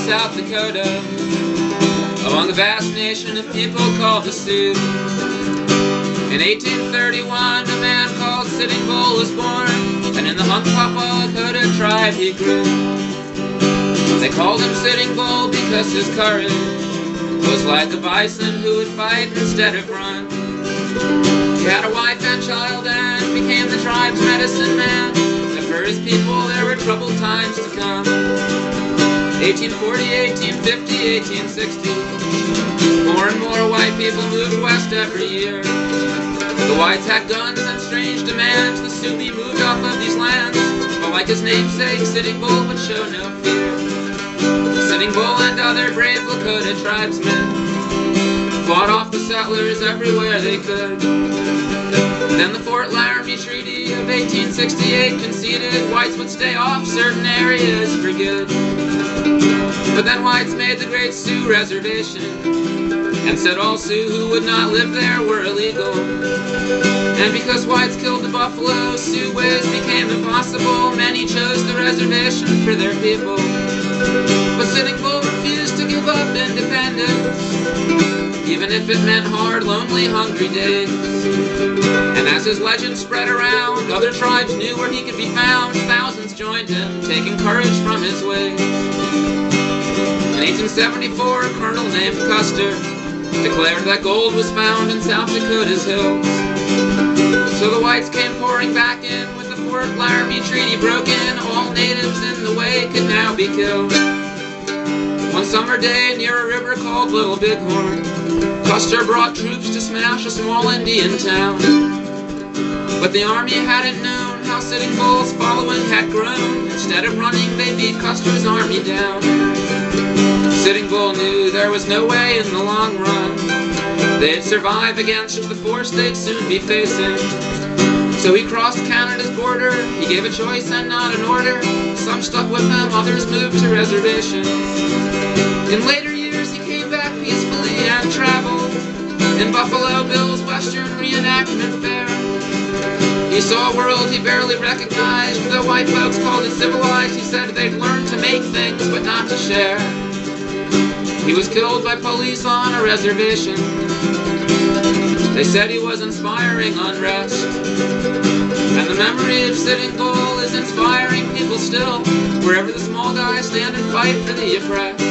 South Dakota, among the vast nation of people called the Sioux. In 1831, a man called Sitting Bull was born, and in the Hunkpapa Lakota tribe he grew. They called him Sitting Bull because his courage was like a bison who would fight instead of run. He had a wife and child and became the tribe's medicine man. And for his people there were troubled times to come. 1840, 1850, 1860. More and more white people moved west every year. The whites had guns and strange demands. The Sioux be moved off of these lands, but like his namesake, Sitting Bull would show no fear. Sitting Bull and other brave Lakota tribesmen fought off the settlers everywhere they could. Then the Fort Laramie Treaty of 1868 conceded whites would stay off certain areas for good. But then whites made the Great Sioux Reservation and said all Sioux who would not live there were illegal. And because whites killed the buffalo, Sioux ways became impossible. Many chose the reservation for their people. But Sitting Bull refused to give up independence, even if it meant hard, lonely, hungry days. And as his legend spread around, other tribes knew where he could be found. Thousands joined him, taking courage from his ways. In 1874, a colonel named Custer declared that gold was found in South Dakota's hills. So the whites came pouring back in with the Fort Laramie Treaty broken. All natives in the way could now be killed. One summer day near a river called Little Bighorn, Custer brought troops to smash a small Indian town. But the army hadn't known how Sitting Bull's following had grown. Instead of running, they beat Custer's army down. Sitting Bull knew there was no way in the long run they'd survive against the force they'd soon be facing. So he crossed Canada's border. He gave a choice and not an order. Some stuck with him, others moved to reservations. In later years he came back peacefully and traveled in Buffalo Bill's Western Reenactment Fair. He saw a world he barely recognized. The white folks called it civilized. He said they'd learned to make things but not to share. He was killed by police on a reservation. They said he was inspiring unrest. And the memory of Sitting Bull is inspiring people still, wherever the small guys stand and fight for the oppressed.